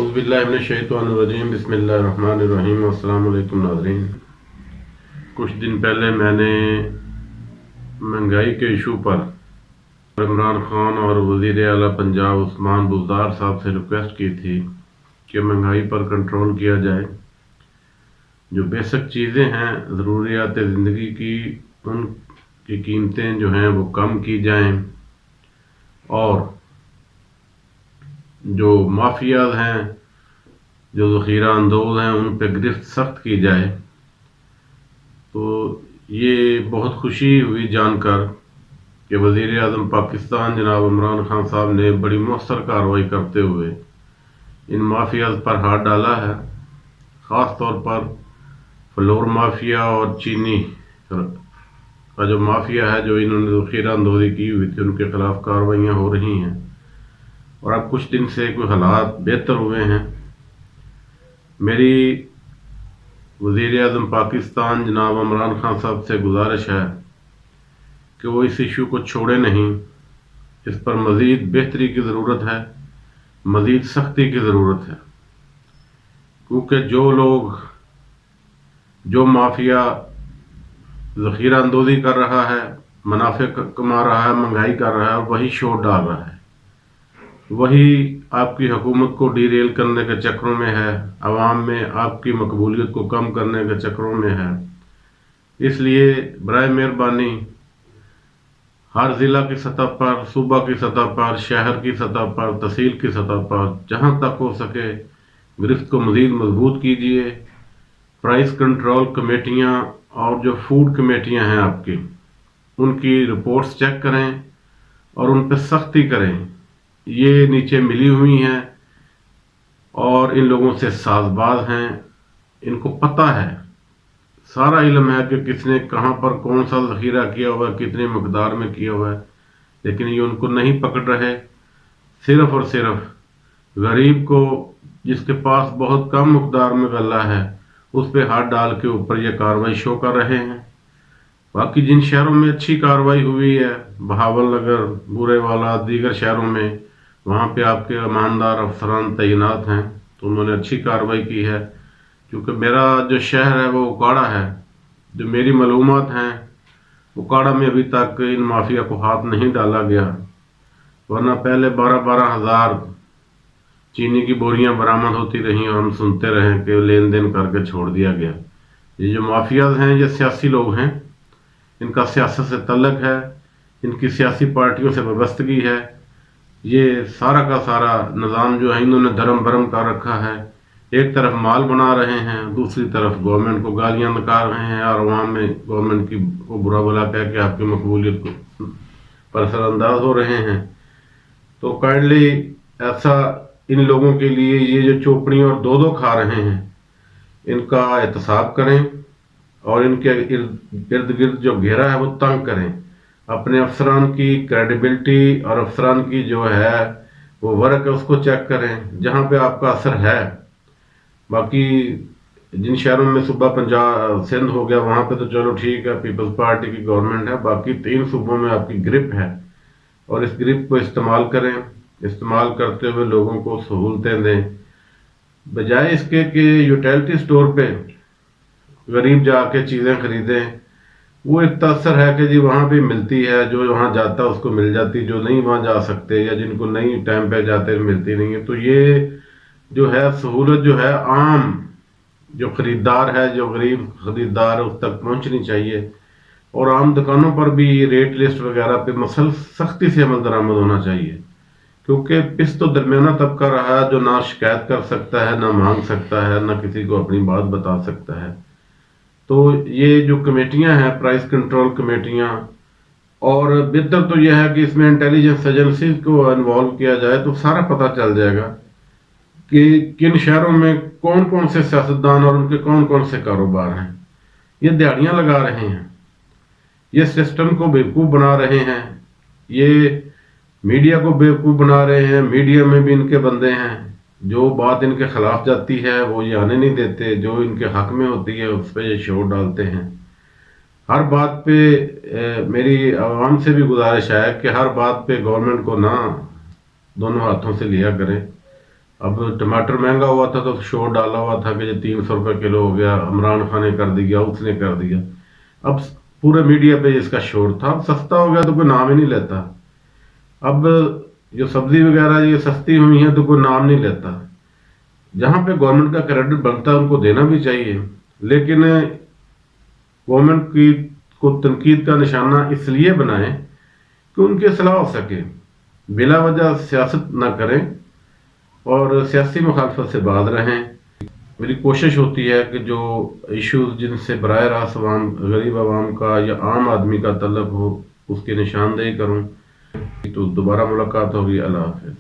اعوذ باللہ من الشیطان الرجیم، بسم اللہ الرحمن الرحیم۔ السلام علیکم ناظرین۔ کچھ دن پہلے میں نے مہنگائی کے ایشو پر عمران خان اور وزیر اعلیٰ پنجاب عثمان بزدار صاحب سے ریکویسٹ کی تھی کہ مہنگائی پر کنٹرول کیا جائے، جو بیسک چیزیں ہیں ضروریات زندگی کی، ان کی قیمتیں جو ہیں وہ کم کی جائیں، اور جو مافیاز ہیں، جو ذخیرہ اندوز ہیں، ان پہ گرفت سخت کی جائے۔ تو یہ بہت خوشی ہوئی جان کر کہ وزیر اعظم پاکستان جناب عمران خان صاحب نے بڑی مؤثر کارروائی کرتے ہوئے ان مافیاز پر ہاتھ ڈالا ہے، خاص طور پر فلور مافیا اور چینی کا جو مافیا ہے، جو انہوں نے ذخیرہ اندوزی کی ہوئی تھی، ان کے خلاف کارروائیاں ہو رہی ہیں، اور اب کچھ دن سے کوئی حالات بہتر ہوئے ہیں۔ میری وزیر اعظم پاکستان جناب عمران خان صاحب سے گزارش ہے کہ وہ اس ایشو کو چھوڑے نہیں، اس پر مزید بہتری کی ضرورت ہے، مزید سختی کی ضرورت ہے، کیونکہ جو مافیا ذخیرہ اندوزی کر رہا ہے، منافع کما رہا ہے، مہنگائی کر رہا ہے، وہی شور ڈال رہا ہے، وہی آپ کی حکومت کو ڈی ریل کرنے کے چکروں میں ہے، عوام میں آپ کی مقبولیت کو کم کرنے کے چکروں میں ہے۔ اس لیے برائے مہربانی ہر ضلع کی سطح پر، صوبہ کی سطح پر، شہر کی سطح پر، تحصیل کی سطح پر جہاں تک ہو سکے گرفت کو مزید مضبوط کیجیے۔ پرائس کنٹرول کمیٹیاں اور جو فوڈ کمیٹیاں ہیں آپ کی، ان کی رپورٹس چیک کریں اور ان پہ سختی کریں۔ یہ نیچے ملی ہوئی ہیں اور ان لوگوں سے ساز باز ہیں، ان کو پتہ ہے، سارا علم ہے کہ کس نے کہاں پر کون سا ذخیرہ کیا ہوا ہے، کتنی مقدار میں کیا ہوا ہے، لیکن یہ ان کو نہیں پکڑ رہے۔ صرف اور صرف غریب کو، جس کے پاس بہت کم مقدار میں غلہ ہے، اس پہ ہاتھ ڈال کے اوپر یہ کارروائی شو کر رہے ہیں۔ باقی جن شہروں میں اچھی کارروائی ہوئی ہے، بہاول نگر، بورے والا، دیگر شہروں میں، وہاں پہ آپ کے ایماندار افسران تعینات ہیں، تو انہوں نے اچھی کارروائی کی ہے۔ کیونکہ میرا جو شہر ہے وہ اکاڑا ہے، جو میری معلومات ہیں اکاڑا میں ابھی تک ان مافیا کو ہاتھ نہیں ڈالا گیا، ورنہ پہلے 12,000 چینی کی بوریاں برآمد ہوتی رہیں اور ہم سنتے رہیں کہ لین دین کر کے چھوڑ دیا گیا۔ یہ جو مافیاز ہیں یہ سیاسی لوگ ہیں، ان کا سیاست سے تعلق ہے، ان کی سیاسی پارٹیوں سے وابستگی ہے۔ یہ سارا کا سارا نظام جو ہے انہوں نے دھرم برم کر رکھا ہے۔ ایک طرف مال بنا رہے ہیں، دوسری طرف گورنمنٹ کو گالیاں نکال رہے ہیں، اور عوام میں گورنمنٹ کی کو برا بھلا کہہ کے آپ کی مقبولیت کو پر اثر انداز ہو رہے ہیں۔ تو کائنڈلی ایسا ان لوگوں کے لیے یہ جو چوپڑی اور دو کھا رہے ہیں، ان کا احتساب کریں اور ان کے ارد گرد جو گھیرا ہے وہ تنگ کریں۔ اپنے افسران کی کریڈیبلٹی اور افسران کی جو ہے وہ ورک ہے اس کو چیک کریں جہاں پہ آپ کا اثر ہے۔ باقی جن شہروں میں صوبہ پنجاب سندھ ہو گیا وہاں پہ تو چلو ٹھیک ہے، پیپلز پارٹی کی گورنمنٹ ہے، باقی 3 صوبوں میں آپ کی گرپ ہے، اور اس گرپ کو استعمال کریں، استعمال کرتے ہوئے لوگوں کو سہولتیں دیں، بجائے اس کے کہ یوٹیلٹی سٹور پہ غریب جا کے چیزیں خریدیں۔ وہ ایک تاثر ہے کہ جی وہاں بھی ملتی ہے، جو وہاں جاتا ہے اس کو مل جاتی، جو نہیں وہاں جا سکتے یا جن کو نہیں ٹائم پہ جاتے ملتی نہیں ہے۔ تو یہ جو ہے سہولت جو ہے عام جو خریدار ہے، جو غریب خریدار ہے، اس تک پہنچنی چاہیے، اور عام دکانوں پر بھی ریٹ لسٹ وغیرہ پہ سختی سے عمل درآمد ہونا چاہیے، کیونکہ پس تو درمیانہ طبقہ رہا ہے جو نہ شکایت کر سکتا ہے، نہ مانگ سکتا ہے، نہ کسی کو اپنی بات بتا سکتا ہے۔ تو یہ جو کمیٹیاں ہیں، پرائس کنٹرول کمیٹیاں، اور بہتر تو یہ ہے کہ اس میں انٹیلیجنس ایجنسیز کو انوالو کیا جائے تو سارا پتہ چل جائے گا کہ کن شہروں میں کون کون سے سیاستدان اور ان کے کون کون سے کاروبار ہیں۔ یہ دیہڑیاں لگا رہے ہیں، یہ سسٹم کو بیوقوف بنا رہے ہیں، یہ میڈیا کو بیوقوف بنا رہے ہیں، میڈیا میں بھی ان کے بندے ہیں، جو بات ان کے خلاف جاتی ہے وہ یہ آنے نہیں دیتے، جو ان کے حق میں ہوتی ہے اس پہ یہ شور ڈالتے ہیں۔ ہر بات پہ میری عوام سے بھی گزارش ہے کہ ہر بات پہ گورنمنٹ کو نہ دونوں ہاتھوں سے لیا کریں۔ اب ٹماٹر مہنگا ہوا تھا تو شور ڈالا ہوا تھا کہ یہ 300 روپے کلو ہو گیا، عمران خان نے کر دیا، اس نے کر دیا. اب پورے میڈیا پہ اس کا شور تھا. اب سستا ہو گیا تو کوئی نام ہی نہیں لیتا. اب جو سبزی وغیرہ یہ سستی ہوئی ہیں تو کوئی نام نہیں لیتا. جہاں پہ گورنمنٹ کا کریڈٹ بنتا ہے ان کو دینا بھی چاہیے، لیکن گورنمنٹ کی کو تنقید کا نشانہ اس لیے بنائیں کہ ان کی اصلاح ہو سکے. بلا وجہ سیاست نہ کریں اور سیاسی مخالفت سے باز رہیں. میری کوشش ہوتی ہے کہ جو ایشوز جن سے براہ راست عوام، غریب عوام کا یا عام آدمی کا تعلق ہو، اس کی نشاندہی کروں. تو دوبارہ ملاقات ہوگی. اللہ حافظ.